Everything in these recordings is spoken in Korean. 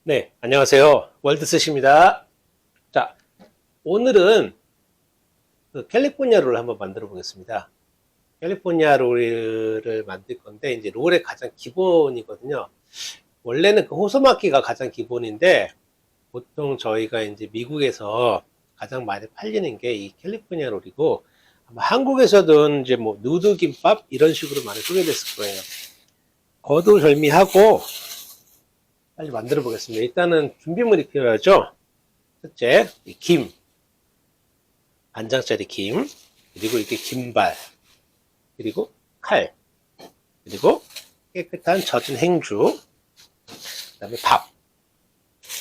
네, 안녕하세요. 월드스십니다. 자, 오늘은 그 캘리포니아 롤을 한번 만들어 보겠습니다. 캘리포니아 롤을 만들 건데, 이제 롤의 가장 기본이거든요. 원래는 그 호소마키가 가장 기본인데, 보통 저희가 이제 미국에서 가장 많이 팔리는 게 이 캘리포니아 롤이고, 아마 한국에서도 이제 뭐 누드김밥 이런 식으로 많이 소개됐을 거예요. 거두절미하고 빨리 만들어 보겠습니다. 일단은 준비물이 필요하죠. 첫째, 이 김, 반장짜리 김, 그리고 이렇게 김발, 그리고 칼, 그리고 깨끗한 젖은 행주, 그 다음에 밥,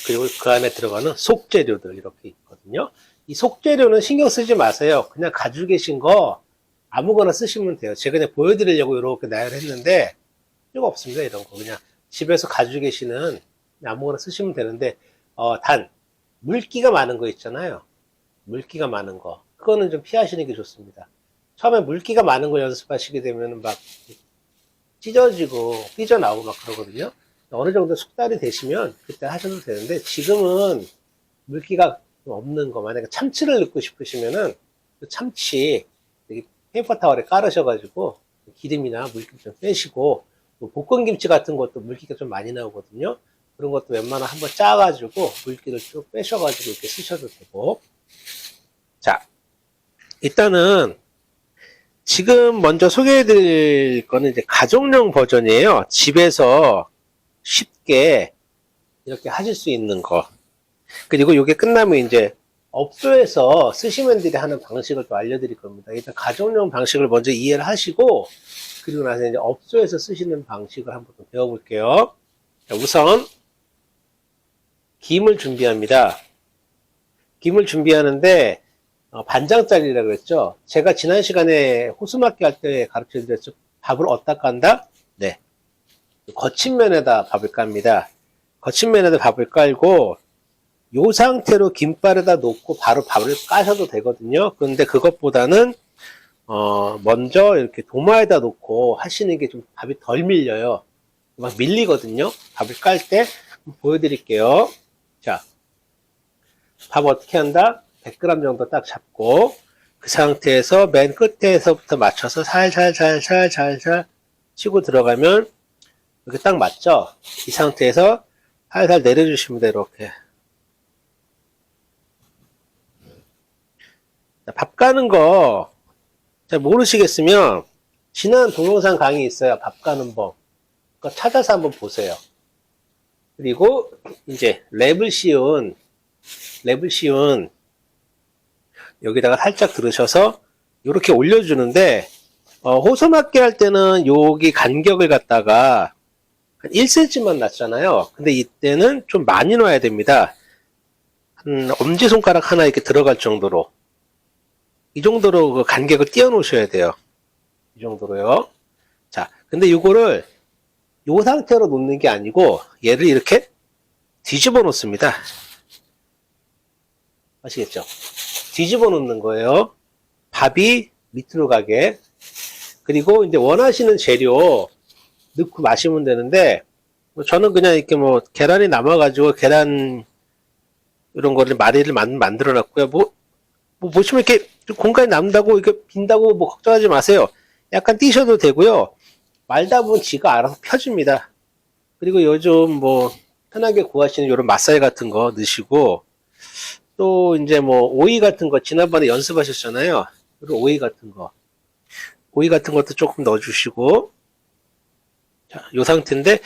그리고 그 안에 들어가는 속재료들 이렇게 있거든요. 이 속재료는 신경 쓰지 마세요. 그냥 가지고 계신 거 아무거나 쓰시면 돼요. 제가 그냥 보여드리려고 이렇게 나열했는데 필요가 없습니다. 이런 거 그냥 집에서 가지고 계시는 아무거나 쓰시면 되는데 단 물기가 많은 거 있잖아요. 물기가 많은 거 그거는 좀 피하시는 게 좋습니다. 처음에 물기가 많은 거 연습하시게 되면 막 찢어지고 삐져나오고 막 그러거든요. 어느 정도 숙달이 되시면 그때 하셔도 되는데 지금은 물기가 없는 거, 만약에 참치를 넣고 싶으시면은 그 참치 페이퍼 타월에 깔으셔가지고 기름이나 물기 좀 빼시고, 볶음김치 같은 것도 물기가 좀 많이 나오거든요. 그런 것도 웬만하면 한번 짜가지고 물기를 쭉 빼셔가지고 이렇게 쓰셔도 되고. 자, 일단은 지금 먼저 소개해드릴 거는 이제 가정용 버전이에요. 집에서 쉽게 이렇게 하실 수 있는 거. 그리고 이게 끝나면 이제 업소에서 쓰시면들이 하는 방식을 또 알려드릴 겁니다. 일단 가정용 방식을 먼저 이해를 하시고, 그리고 나서 이제 업소에서 쓰시는 방식을 한번 또 배워볼게요. 자, 우선 김을 준비합니다. 김을 준비하는데 반장짜리라고 그랬죠. 제가 지난 시간에 호수막기 할 때 가르쳐 드렸죠. 밥을 어디다 깐다? 네, 거친 면에다 밥을 깝니다. 거친 면에다 밥을 깔고 이 상태로 김발에다 놓고 바로 밥을 까셔도 되거든요. 그런데 그것보다는 먼저 이렇게 도마에다 놓고 하시는 게 좀 밥이 덜 밀려요. 막 밀리거든요. 밥을 깔 때 보여드릴게요. 자, 밥 어떻게 한다? 100g 정도 딱 잡고 그 상태에서 맨 끝에서부터 맞춰서 살살살살살살 치고 들어가면 이렇게 딱 맞죠? 이 상태에서 살살 내려주시면 돼요. 이렇게. 밥 까는 거 잘 모르시겠으면 지난 동영상 강의 있어요. 밥 까는 법. 그거 찾아서 한번 보세요. 그리고 이제 랩을 씌운 여기다가 살짝 들으셔서 이렇게 올려주는데 호소맞게 할 때는 여기 간격을 갖다가 한 1cm만 놨잖아요. 근데 이때는 좀 많이 놔야 됩니다. 한 엄지손가락 하나 이렇게 들어갈 정도로, 이 정도로 그 간격을 띄워 놓으셔야 돼요. 이 정도로요. 자, 근데 이거를 이 상태로 놓는 게 아니고 얘를 이렇게 뒤집어 놓습니다. 아시겠죠? 뒤집어 놓는 거예요. 밥이 밑으로 가게. 그리고 이제 원하시는 재료 넣고 마시면 되는데, 저는 그냥 이렇게 뭐 계란이 남아가지고 계란 이런 거를 마리를 만들어 놨고요. 뭐 보시면 이렇게 공간이 남다고 이렇게 빈다고 뭐 걱정하지 마세요. 약간 띄셔도 되고요. 말다 보면 지가 알아서 펴집니다. 그리고 요즘 뭐 편하게 구하시는 이런 맛살 같은 거 넣으시고, 또 이제 뭐 오이 같은 거 지난번에 연습하셨잖아요. 그리고 오이 같은 것도 조금 넣어주시고. 자, 요 상태인데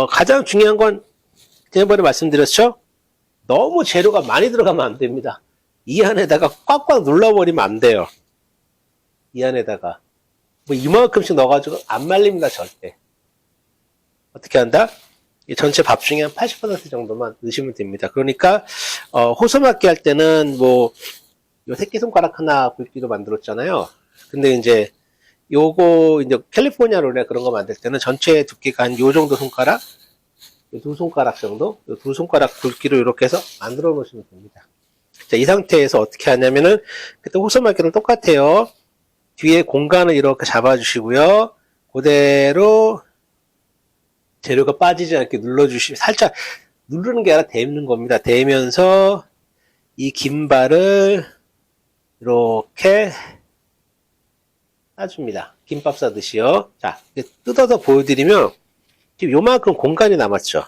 가장 중요한 건 지난번에 말씀드렸죠. 너무 재료가 많이 들어가면 안 됩니다. 이 안에다가 꽉꽉 눌러버리면 안 돼요. 이 안에다가 뭐 이만큼씩 넣어가지고 안 말립니다. 절대. 어떻게 한다? 이 전체 밥 중에 한 80% 정도만 넣으시면 됩니다. 그러니까 호소맞기 할 때는 뭐 요 새끼손가락 하나 굵기로 만들었잖아요. 근데 이제 요거 이제 캘리포니아 롤에 그런 거 만들 때는 전체 두께가 한 요 정도 손가락, 요 두 손가락 정도, 요 두 손가락 굵기로 이렇게 해서 만들어 놓으시면 됩니다. 자, 이 상태에서 어떻게 하냐면은 그때 호소맞기랑 똑같아요. 뒤에 공간을 이렇게 잡아주시고요. 그대로 재료가 빠지지 않게 눌러주시면, 살짝 누르는 게 아니라 대는 겁니다. 대면서 이 김발을 이렇게 싸줍니다. 김밥 싸듯이요. 자, 뜯어서 보여드리면 지금 요만큼 공간이 남았죠.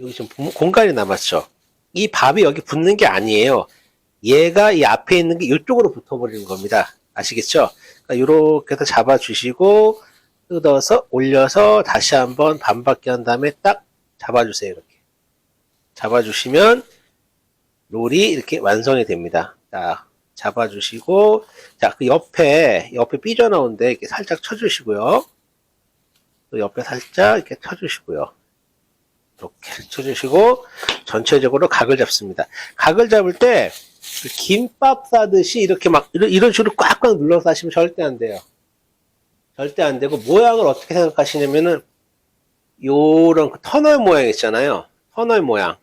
여기 지금 공간이 남았죠. 이 밥이 여기 붙는 게 아니에요. 얘가 이 앞에 있는 게 이쪽으로 붙어버리는 겁니다. 아시겠죠? 그러니까 이렇게 해서 잡아주시고 뜯어서 올려서 다시 한번 반바퀴 한 다음에 딱 잡아주세요. 이렇게 잡아주시면 롤이 이렇게 완성이 됩니다. 자, 잡아주시고 자, 그 옆에 삐져나온데 이렇게 살짝 쳐주시고요. 또 옆에 살짝 이렇게 쳐주시고요. 이렇게 쳐주시고 전체적으로 각을 잡습니다. 각을 잡을 때 김밥 싸듯이 이렇게 막 이런 식으로 꽉꽉 눌러서 하시면 절대 안 돼요. 절대 안 되고 모양을 어떻게 생각하시냐면은 요런 그 터널 모양 있잖아요. 터널 모양.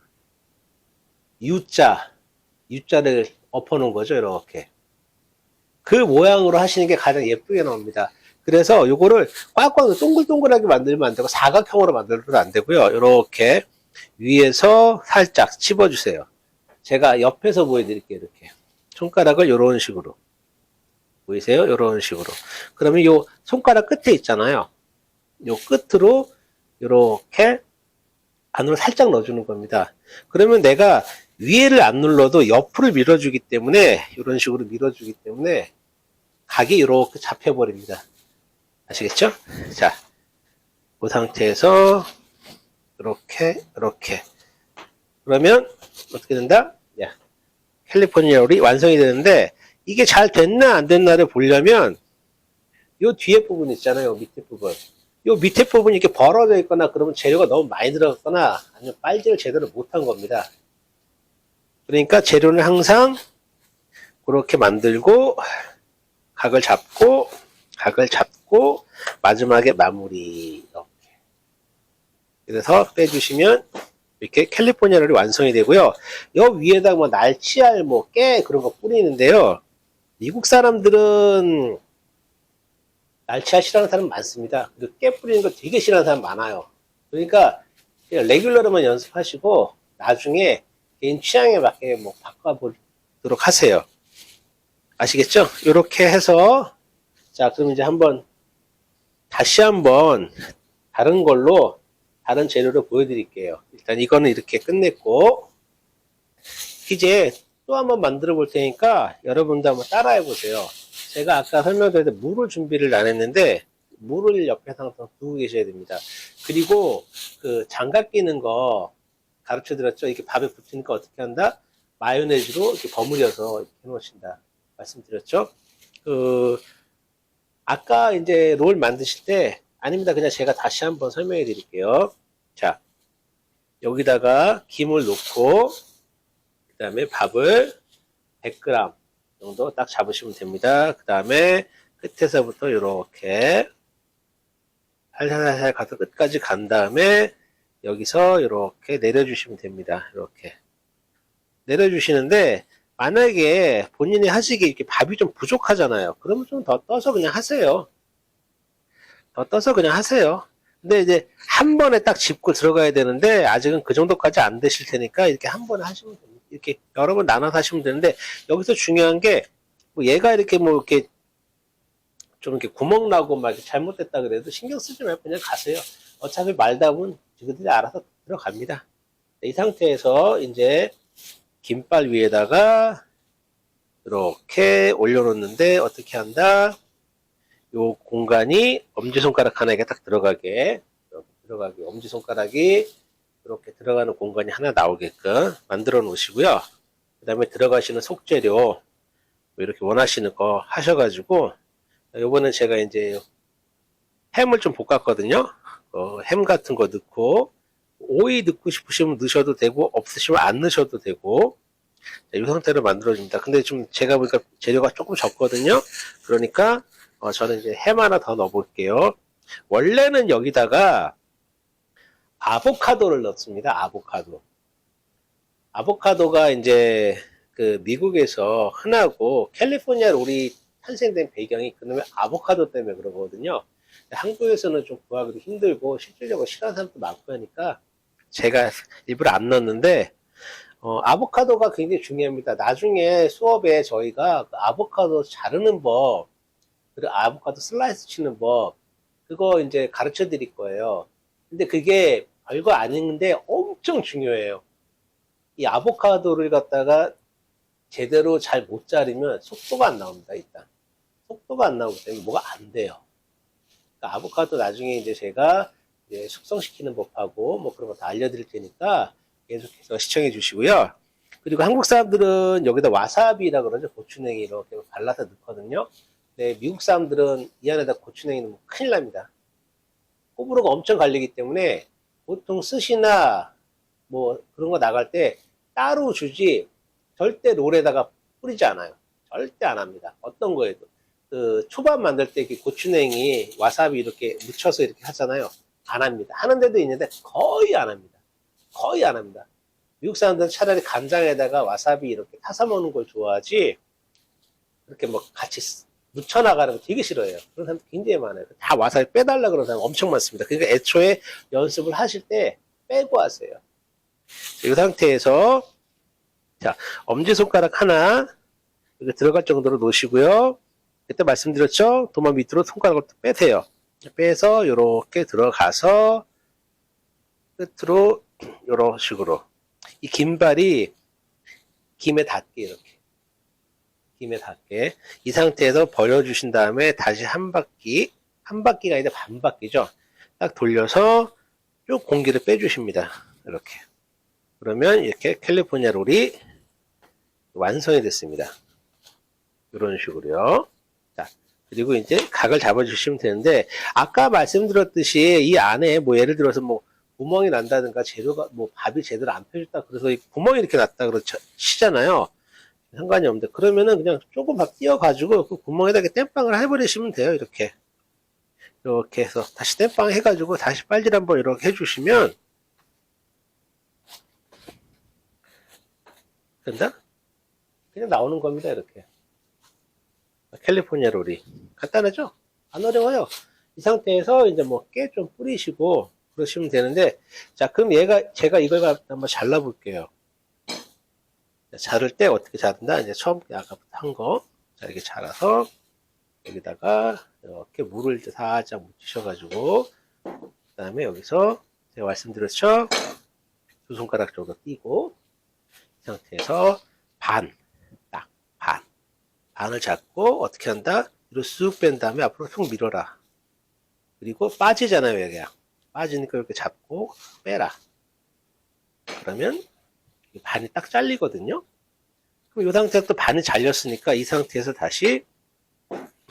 U자를 엎어놓은 거죠. 이렇게. 그 모양으로 하시는 게 가장 예쁘게 나옵니다. 그래서 요거를 꽉꽉 동글동글하게 만들면 안 되고 사각형으로 만들면 안 되고요. 이렇게 위에서 살짝 찝어주세요. 제가 옆에서 보여드릴게요. 이렇게 손가락을 이런 식으로 보이세요? 이런 식으로. 그러면 요 손가락 끝에 있잖아요. 요 끝으로 이렇게 안으로 살짝 넣어주는 겁니다. 그러면 내가 위에를 안 눌러도 옆으로 밀어주기 때문에 이런 식으로 밀어주기 때문에 각이 이렇게 잡혀버립니다. 아시겠죠? 자, 그 상태에서 이렇게 그러면 어떻게 된다? 야, 캘리포니아 롤이 완성이 되는데 이게 잘 됐나 안 됐나를 보려면 요 뒤에 부분 있잖아요. 요 밑에 부분. 요 밑에 부분이 이렇게 벌어져 있거나 그러면 재료가 너무 많이 들어갔거나 아니면 빨지를 제대로 못한 겁니다. 그러니까 재료는 항상 그렇게 만들고 각을 잡고 마지막에 마무리 이렇게. 그래서 빼주시면 이렇게 캘리포니아 롤이 완성이 되고요. 요 위에다가 뭐 날치알, 뭐 깨 그런 거 뿌리는데요. 미국 사람들은 날치알 싫어하는 사람 많습니다. 그리고 깨 뿌리는 거 되게 싫어하는 사람 많아요. 그러니까 그냥 레귤러로만 연습하시고 나중에 개인 취향에 맞게 뭐 바꿔보도록 하세요. 아시겠죠? 이렇게 해서 자, 그럼 이제 다시 한번 다른 걸로 다른 재료를 보여드릴게요. 일단 이거는 이렇게 끝냈고 이제 또 한번 만들어 볼 테니까 여러분도 한번 따라해 보세요. 제가 아까 설명드릴 때 물을 준비를 안 했는데 물을 옆에서 항상 두고 계셔야 됩니다. 그리고 그 장갑 끼는 거 가르쳐 드렸죠. 이렇게 밥에 붙이니까 어떻게 한다? 마요네즈로 이렇게 버무려서 이렇게 해놓으신다. 말씀드렸죠. 아까 이제 롤 만드실 때 아닙니다. 그냥 제가 다시 한번 설명해 드릴게요. 자, 여기다가 김을 넣고 그 다음에 밥을 100g 정도 딱 잡으시면 됩니다. 그 다음에 끝에서부터 이렇게 살살살살 가서 끝까지 간 다음에 여기서 이렇게 내려주시면 됩니다. 이렇게 내려주시는데 만약에 본인이 하시기에 이렇게 밥이 좀 부족하잖아요. 그러면 좀 더 떠서 그냥 하세요. 더 떠서 그냥 하세요. 근데 이제 한 번에 딱 짚고 들어가야 되는데 아직은 그 정도까지 안 되실 테니까 이렇게 한 번에 하시면 됩니다. 이렇게 여러 번 나눠서 하시면 되는데 여기서 중요한 게 뭐 얘가 이렇게 뭐 이렇게 좀 이렇게 구멍 나고 막 잘못됐다 그래도 신경 쓰지 말고 그냥 가세요. 어차피 말답은 지그들이 알아서 들어갑니다. 이 상태에서 이제 김발 위에다가 이렇게 올려놓는데 어떻게 한다? 요 공간이 엄지손가락 하나가 딱 들어가게 엄지손가락이 이렇게 들어가는 공간이 하나 나오게끔 만들어 놓으시고요. 그 다음에 들어가시는 속재료 이렇게 원하시는 거 하셔가지고 요번엔 제가 이제 햄을 좀 볶았거든요. 햄 같은 거 넣고 오이 넣고 싶으시면 넣으셔도 되고 없으시면 안 넣으셔도 되고 이 상태로 만들어줍니다. 근데 좀 제가 보니까 재료가 조금 적거든요. 그러니까 저는 이제 햄 하나 더 넣어볼게요. 원래는 여기다가 아보카도를 넣습니다. 아보카도가 이제 그 미국에서 흔하고 캘리포니아 롤이 탄생된 배경이 그놈의 아보카도 때문에 그러거든요. 한국에서는 좀 구하기도 힘들고 실질적으로 싫어하는 사람도 많고 하니까 제가 일부러 안 넣었는데, 아보카도가 굉장히 중요합니다. 나중에 수업에 저희가 그 아보카도 자르는 법, 그리고 아보카도 슬라이스 치는 법, 그거 이제 가르쳐 드릴 거예요. 근데 그게 별거 아닌데 엄청 중요해요. 이 아보카도를 갖다가 제대로 잘 못 자르면 속도가 안 나옵니다, 일단. 속도가 안 나오기 때문에 뭐가 안 돼요. 그러니까 아보카도 나중에 이제 제가 이제 숙성시키는 법하고 뭐 그런 거 다 알려드릴 테니까 계속해서 시청해 주시고요. 그리고 한국 사람들은 여기다 와사비라 그러죠. 고추냉이 이렇게 발라서 넣거든요. 근데 미국 사람들은 이 안에다 고추냉이 넣으면 큰일 납니다. 호불호가 엄청 갈리기 때문에 보통 스시나 뭐 그런 거 나갈 때 따로 주지 절대 롤에다가 뿌리지 않아요. 절대 안 합니다. 어떤 거에도. 그 초밥 만들 때 고추냉이, 와사비 이렇게 묻혀서 이렇게 하잖아요. 안 합니다. 하는 데도 있는데 거의 안 합니다. 거의 안 합니다. 미국 사람들은 차라리 간장에다가 와사비 이렇게 타서 먹는 걸 좋아하지, 이렇게 뭐 같이 묻혀 나가는 거 되게 싫어해요. 그런 사람 굉장히 많아요. 다 와사비 빼달라 그러는 사람 엄청 많습니다. 그러니까 애초에 연습을 하실 때 빼고 하세요. 이 상태에서 자, 엄지손가락 하나 이렇게 들어갈 정도로 놓으시고요. 그때 말씀드렸죠? 도마 밑으로 손가락을 빼세요. 빼서 이렇게 들어가서 끝으로 이런 식으로 이 긴발이 김에 닿게 이렇게 김에 닿게 이 상태에서 버려주신 다음에 다시 한 바퀴가 아니라 반 바퀴죠. 딱 돌려서 쭉 공기를 빼주십니다. 이렇게 그러면 이렇게 캘리포니아 롤이 완성이 됐습니다. 이런 식으로요. 자, 그리고 이제 각을 잡아주시면 되는데, 아까 말씀드렸듯이 이 안에 뭐 예를 들어서 뭐 구멍이 난다든가 재료가 뭐 밥이 제대로 안 펴졌다 그래서 구멍이 이렇게 났다 그러죠. 치잖아요. 상관이 없는데, 그러면은 그냥 조금 밥 띄워가지고 그 구멍에다 이렇게 땜빵을 해버리시면 돼요. 이렇게. 이렇게 해서 다시 땜빵 해가지고 다시 빨질 한번 이렇게 해주시면 된다? 그냥 나오는 겁니다. 이렇게. 캘리포니아 롤이 간단하죠? 안 어려워요. 이 상태에서 이제 뭐 깨 좀 뿌리시고 그러시면 되는데, 자, 그럼 제가 이걸 한번 잘라볼게요. 자를 때 어떻게 자른다? 이제 처음 아까부터 한 거. 자, 이렇게 잘라서 여기다가 이렇게 물을 이제 살짝 묻히셔가지고, 그 다음에 여기서 제가 말씀드렸죠? 두 손가락 정도 띄고, 이 상태에서 반. 반을 잡고 어떻게 한다? 뒤로 쑥 뺀 다음에 앞으로 쭉 밀어라. 그리고 빠지잖아요, 여기가. 빠지니까 이렇게 잡고 빼라. 그러면 반이 딱 잘리거든요. 그럼 이 상태에서 또 반이 잘렸으니까 이 상태에서 다시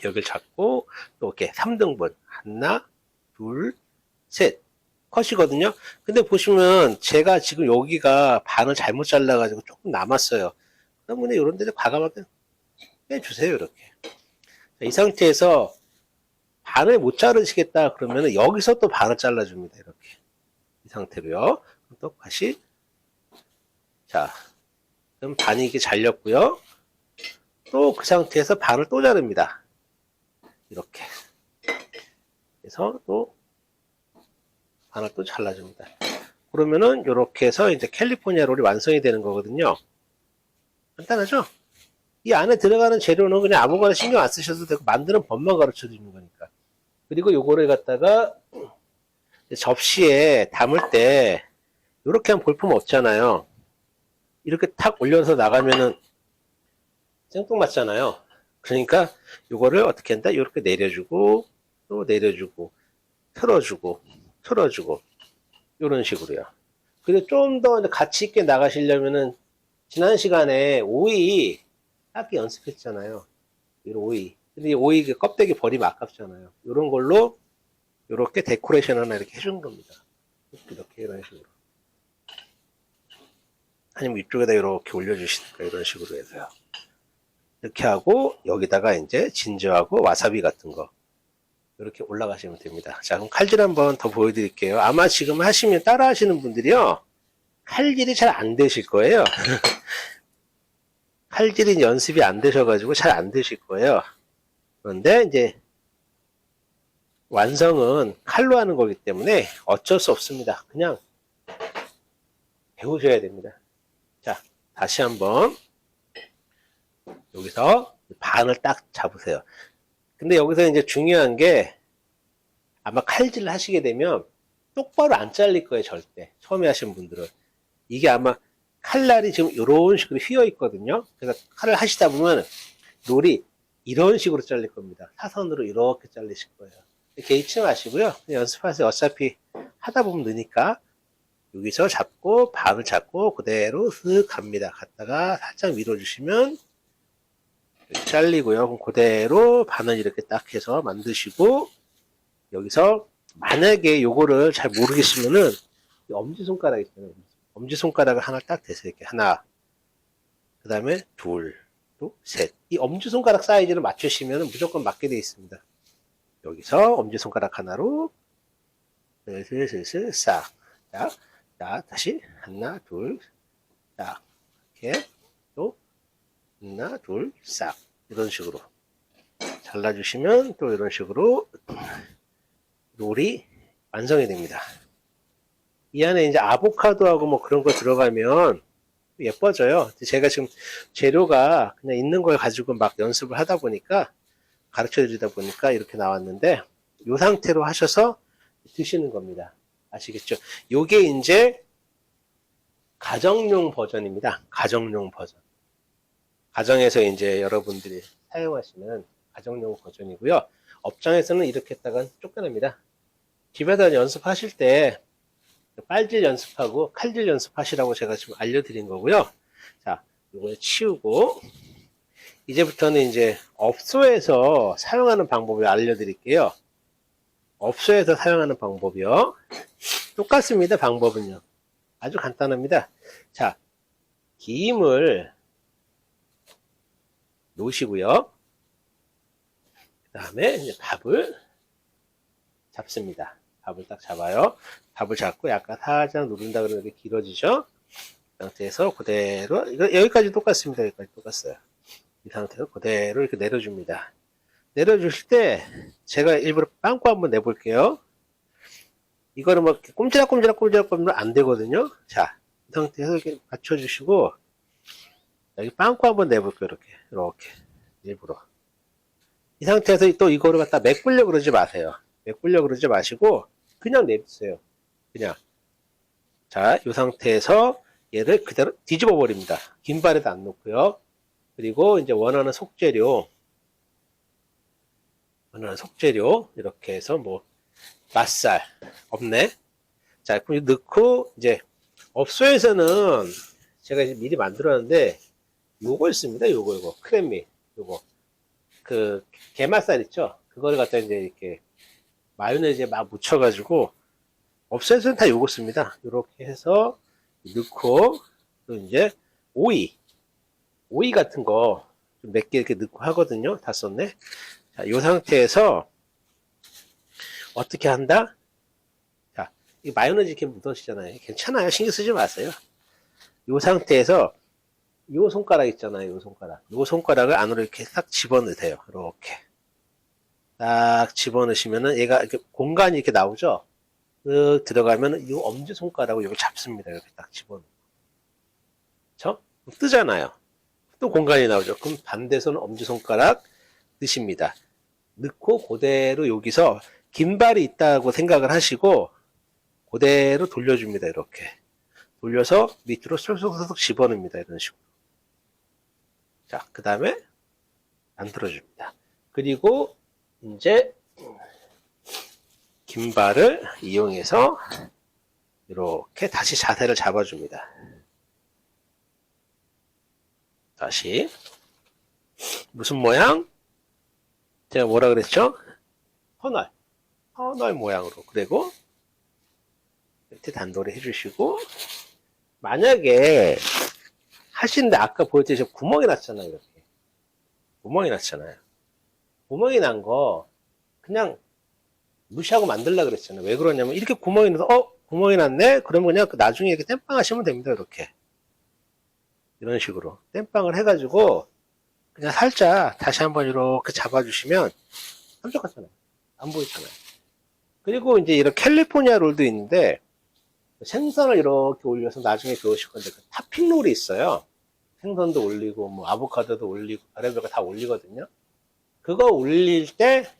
여기를 잡고 또 이렇게 3등분. 하나, 둘, 셋. 컷이거든요. 근데 보시면 제가 지금 여기가 반을 잘못 잘라가지고 조금 남았어요. 그러면 이런 데서 과감하게 빼주세요. 이렇게. 이 상태에서 반을 못 자르시겠다 그러면 여기서 또 반을 잘라줍니다. 이렇게. 이 상태로요. 또 다시. 자, 그럼 반이 이렇게 잘렸고요. 또 그 상태에서 반을 또 자릅니다. 이렇게. 그래서 또 반을 또 잘라줍니다. 그러면은 이렇게 해서 이제 캘리포니아 롤이 완성이 되는 거거든요. 간단하죠? 이 안에 들어가는 재료는 그냥 아무거나 신경 안 쓰셔도 되고 만드는 법만 가르쳐 드리는 거니까. 그리고 요거를 갖다가 접시에 담을 때 이렇게 하면 볼품 없잖아요. 이렇게 탁 올려서 나가면은 생뚱맞잖아요. 그러니까 요거를 어떻게 한다? 이렇게 내려주고 또 내려주고 틀어주고 이런 식으로요. 그리고 좀 더 가치 있게 나가시려면은 지난 시간에 오이 닦기 연습했잖아요. 이런 오이. 근데 이 오이 껍데기 버리면 아깝잖아요. 이런 걸로 이렇게 데코레이션 하나 이렇게 해주는 겁니다. 이렇게 이런 식으로. 아니면 이쪽에다 이렇게 올려주시니까 이런 식으로 해서요. 이렇게 하고 여기다가 이제 진저하고 와사비 같은 거 이렇게 올라가시면 됩니다. 자, 그럼 칼질 한번 더 보여드릴게요. 아마 지금 하시면 따라 하시는 분들이요, 칼질이 잘 안 되실 거예요. 칼질이 연습이 안 되셔가지고 잘 안 되실 거예요. 그런데 이제 완성은 칼로 하는 거기 때문에 어쩔 수 없습니다. 그냥 배우셔야 됩니다. 자, 다시 한번 여기서 반을 딱 잡으세요. 근데 여기서 이제 중요한 게 아마 칼질을 하시게 되면 똑바로 안 잘릴 거예요, 절대. 처음에 하신 분들은. 이게 아마 칼날이 지금 이런 식으로 휘어 있거든요. 그래서 칼을 하시다 보면 롤이 이런 식으로 잘릴 겁니다. 사선으로 이렇게 잘리실 거예요. 개의치 마시고요. 그냥 연습하세요. 어차피 하다 보면 느니까. 여기서 잡고 반을 잡고 그대로 슥 갑니다. 갔다가 살짝 밀어주시면 잘리고요. 그럼 그대로 반을 이렇게 딱 해서 만드시고 여기서 만약에 요거를 잘 모르겠으면은 엄지손가락 있잖아요. 엄지손가락을 하나 딱 대세요. 이렇게 하나, 그 다음에 둘, 또 셋. 이 엄지손가락 사이즈를 맞추시면 무조건 맞게 되어 있습니다. 여기서 엄지손가락 하나로 슬슬슬슬 싹. 자, 다시 하나, 둘, 싹. 이렇게 또 하나, 둘, 싹. 이런 식으로 잘라주시면 또 이런 식으로 롤이 완성이 됩니다. 이 안에 이제 아보카도하고 뭐 그런 거 들어가면 예뻐져요. 제가 지금 재료가 그냥 있는 걸 가지고 막 연습을 하다 보니까 가르쳐 드리다 보니까 이렇게 나왔는데 이 상태로 하셔서 드시는 겁니다. 아시겠죠? 요게 이제 가정용 버전입니다. 가정용 버전. 가정에서 이제 여러분들이 사용하시는 가정용 버전이고요. 업장에서는 이렇게 했다가 쫓겨납니다. 집에서 연습하실 때 빨질 연습하고 칼질 연습하시라고 제가 지금 알려드린 거고요. 자, 이걸 치우고 이제부터는 이제 업소에서 사용하는 방법을 알려드릴게요. 업소에서 사용하는 방법이요. 똑같습니다. 방법은요. 아주 간단합니다. 자, 김을 놓으시고요. 그 다음에 이제 밥을 잡습니다. 밥을 딱 잡아요. 밥을 잡고 약간 살짝 누른다 그러면 이렇게 길어지죠? 이 상태에서 그대로, 이거 여기까지 똑같습니다. 여기까지 똑같어요. 이 상태에서 그대로 이렇게 내려줍니다. 내려주실 때 제가 일부러 빵꾸 한번 내볼게요. 이거는 뭐 꼼지락꼼지락 안 되거든요. 자, 이 상태에서 이렇게 맞춰주시고 여기 빵꾸 한번 내볼게요. 이렇게 일부러. 이 상태에서 또 이거를 갖다 메꾸려 그러지 마세요. 메꾸려 그러지 마시고 그냥 내주세요. 그냥. 자, 이 상태에서 얘를 그대로 뒤집어 버립니다. 긴발에도 안 놓고요. 그리고 이제 원하는 속재료 이렇게 해서 뭐 맛살 없네. 자, 그럼 넣고 이제 업소에서는 제가 이제 미리 만들었는데 요거 있습니다. 요거 크랩밀 요거 그 게맛살 있죠. 그거를 갖다 이제 이렇게 마요네즈에 막 묻혀가지고 업소에서는 다 요거 씁니다. 요렇게 해서 넣고 또 이제 오이 같은 거 좀 몇 개 이렇게 넣고 하거든요. 다 썼네. 자, 요 상태에서 어떻게 한다? 자, 이 마요네즈 이렇게 묻으시잖아요. 괜찮아요. 신경 쓰지 마세요. 요 상태에서 요 손가락 있잖아요. 요 손가락을 안으로 이렇게 딱 집어넣으세요. 이렇게 딱 집어넣으시면은 얘가 이렇게 공간이 이렇게 나오죠. 쓱 들어가면은 요 엄지 손가락으로 이걸 잡습니다. 이렇게 딱 집어넣고, 그쵸? 뜨잖아요. 또 공간이 나오죠. 그럼 반대손은 엄지 손가락 넣으십니다. 넣고 그대로 여기서 긴발이 있다고 생각을 하시고 그대로 돌려줍니다. 이렇게 돌려서 밑으로 쏙쏙쏙 집어넣습니다. 이런 식으로. 자, 그 다음에 만들어줍니다. 그리고 이제 긴발을 이용해서 이렇게 다시 자세를 잡아줍니다. 다시 무슨 모양? 제가 뭐라 그랬죠? 터널 모양으로. 그리고 이렇게 단도리 해주시고 만약에 하시는데 아까 보여드린 구멍이 났잖아요. 이렇게 구멍이 났잖아요. 구멍이 난 거 그냥 무시하고 만들려고 그랬잖아요. 왜 그러냐면 이렇게 구멍이 나서 구멍이 났네? 그러면 그냥 나중에 이렇게 땜빵 하시면 됩니다. 이렇게 이런 식으로 땜빵을 해가지고 그냥 살짝 다시 한번 이렇게 잡아주시면 깜짝같잖아요. 안 보이잖아요. 그리고 이제 이런 캘리포니아 롤도 있는데 생선을 이렇게 올려서 나중에 배우실 건데, 그 타핑 롤이 있어요. 생선도 올리고, 뭐, 아보카도도 올리고, 별의별 거 다 올리거든요. 그거 올릴 때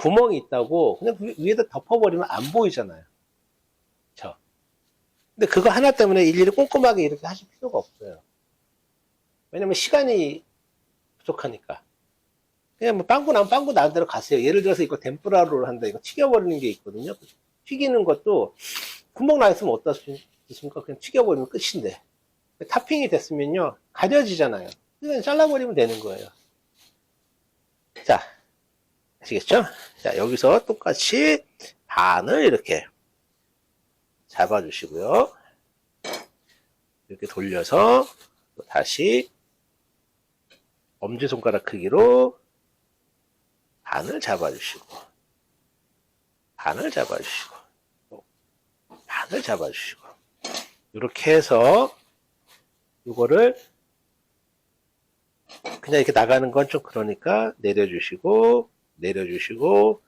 구멍이 있다고 그냥 위에다 덮어버리면 안 보이잖아요. 그쵸? 근데 그거 하나 때문에 일일이 꼼꼼하게 이렇게 하실 필요가 없어요. 왜냐면 시간이 부족하니까. 그냥 뭐 빵꾸 나면 빵꾸 나는 대로 가세요. 예를 들어서 이거 덴뿌라로를 한다. 이거 튀겨버리는 게 있거든요. 튀기는 것도 구멍 나 있으면 어떻습니까? 그냥 튀겨버리면 끝인데. 타핑이 됐으면요. 가려지잖아요. 그냥 잘라버리면 되는 거예요. 자, 아시겠죠? 자, 여기서 똑같이 반을 이렇게 잡아주시고요. 이렇게 돌려서 다시 엄지손가락 크기로 반을 잡아주시고, 반을 잡아주시고, 반을 잡아주시고, 이렇게 해서 이거를 그냥 이렇게 나가는 건 좀 그러니까 내려주시고, 내려주시고,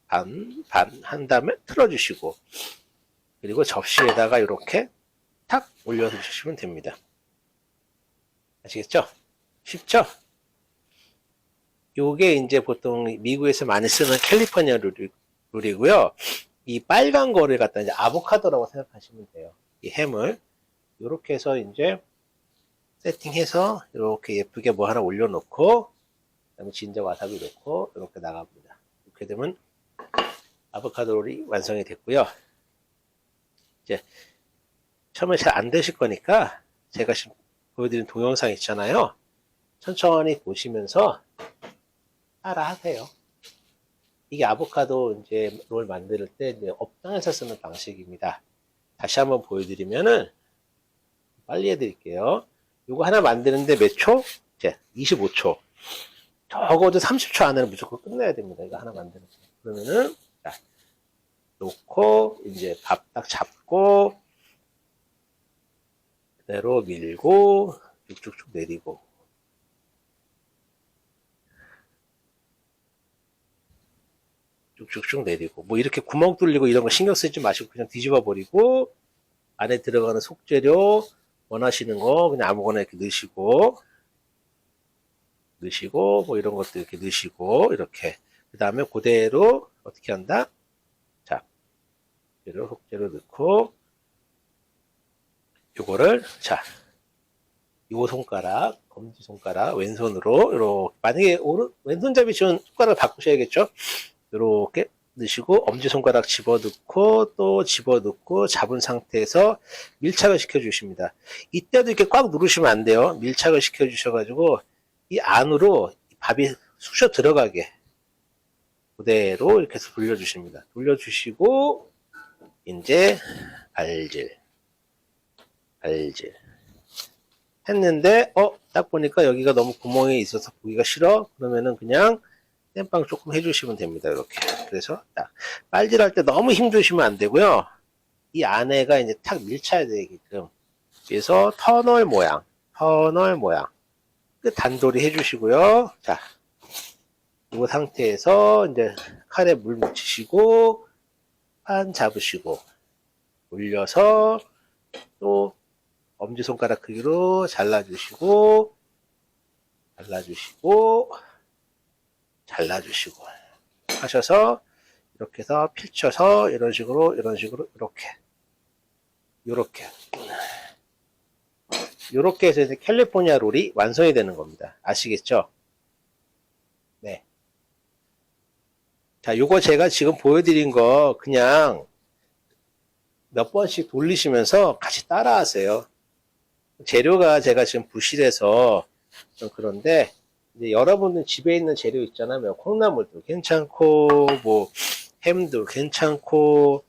반 한 다음에 틀어주시고, 그리고 접시에다가 이렇게 탁 올려서 주시면 됩니다. 아시겠죠? 쉽죠? 요게 이제 보통 미국에서 많이 쓰는 캘리포니아 룰이고요. 이 빨간 거를 갖다 이제 아보카도라고 생각하시면 돼요. 이 햄을 이렇게 해서 이제 세팅해서 이렇게 예쁘게 뭐 하나 올려놓고, 그다음에 진저 와사비 넣고 이렇게 나갑니다. 이렇게 되면 아보카도 롤이 완성이 됐고요. 이제 처음에 잘 안 되실 거니까 제가 지금 보여드린 동영상 있잖아요. 천천히 보시면서 따라 하세요. 이게 아보카도 이제 롤 만들 때 이제 업장에서 쓰는 방식입니다. 다시 한번 보여드리면은 빨리 해드릴게요. 이거 하나 만드는데 몇 초? 이제 25초. 적어도 30초 안에는 무조건 끝내야 됩니다. 이거 하나 만드는 거. 그러면은 자, 놓고 이제 밥 딱 잡고 그대로 밀고 쭉쭉쭉 내리고 쭉쭉쭉 내리고 뭐 이렇게 구멍 뚫리고 이런 거 신경 쓰지 마시고 그냥 뒤집어 버리고 안에 들어가는 속재료 원하시는 거 그냥 아무거나 이렇게 넣으시고 뭐 이런 것도 이렇게 넣으시고 이렇게 그 다음에 그대로 어떻게 한다? 자, 속재료 넣고 요거를 자, 요 손가락 검지손가락 왼손으로 이렇게 만약에 왼손잡이 좋은 손가락을 바꾸셔야겠죠? 이렇게 넣으시고 엄지손가락 집어넣고 또 집어넣고 잡은 상태에서 밀착을 시켜주십니다. 이때도 이렇게 꽉 누르시면 안 돼요. 밀착을 시켜주셔가지고 이 안으로 밥이 쑤셔 들어가게 그대로 이렇게 해서 돌려주십니다. 돌려주시고 이제 발질 했는데 딱 보니까 여기가 너무 구멍이 있어서 보기가 싫어 그러면은 그냥 땜빵 조금 해주시면 됩니다. 이렇게 그래서 딱 빨질할 때 너무 힘주시면 안 되고요. 이 안에가 이제 탁 밀쳐야 되게끔 그래서 터널 모양 끝 단돌이 해주시고요. 자, 이 상태에서 이제 칼에 물 묻히시고 판 잡으시고 올려서 또 엄지손가락 크기로 잘라주시고 하셔서 이렇게 해서 펼쳐서 이런 식으로 이렇게 해서 이제 캘리포니아 롤이 완성이 되는 겁니다. 아시겠죠? 네. 자, 요거 제가 지금 보여드린 거 그냥 몇 번씩 돌리시면서 같이 따라 하세요. 재료가 제가 지금 부실해서 좀 그런데 이제 여러분들 집에 있는 재료 있잖아요. 뭐 콩나물도 괜찮고 뭐 햄도 괜찮고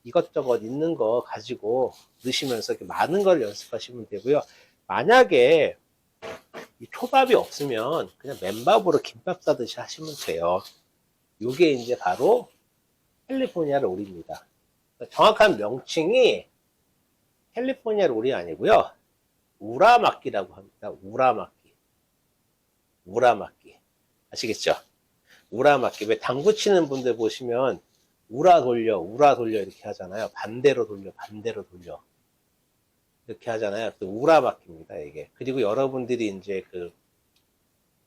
이것저것 있는 거 가지고 넣으시면서 이렇게 많은 걸 연습하시면 되고요. 만약에 이 초밥이 없으면 그냥 맨밥으로 김밥 싸듯이 하시면 돼요. 이게 이제 바로 캘리포니아 롤입니다. 정확한 명칭이 캘리포니아 롤이 아니고요. 우라마끼라고 합니다. 우라마끼. 아시겠죠? 우라마끼. 왜 당구 치는 분들 보시면 우라 돌려, 우라 돌려 이렇게 하잖아요. 반대로 돌려, 반대로 돌려. 이렇게 하잖아요. 그 우라 바퀴입니다, 이게. 그리고 여러분들이 이제 그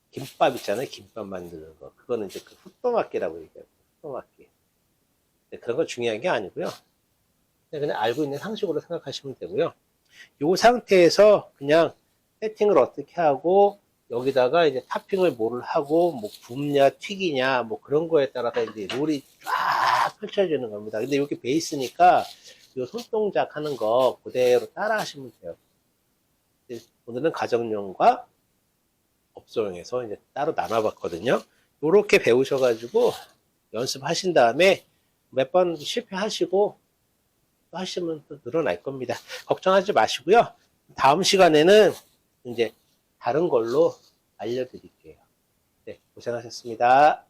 김밥 있잖아요. 김밥 만드는 거. 그거는 이제 그 훗도막기라고 얘기해요. 훗도막기. 그런 건 중요한 게 아니고요. 그냥 알고 있는 상식으로 생각하시면 되고요. 이 상태에서 그냥 세팅을 어떻게 하고 여기다가 이제 타핑을 뭐를 하고 뭐 굽냐 튀기냐 뭐 그런 거에 따라서 이제 롤이 쫙 펼쳐지는 겁니다. 근데 이게 베이스니까 이 손동작 하는 거 그대로 따라 하시면 돼요. 오늘은 가정용과 업소용에서 이제 따로 나눠봤거든요. 이렇게 배우셔가지고 연습하신 다음에 몇 번 실패하시고 또 하시면 또 늘어날 겁니다. 걱정하지 마시고요. 다음 시간에는 이제 다른 걸로 알려드릴게요. 네, 고생하셨습니다.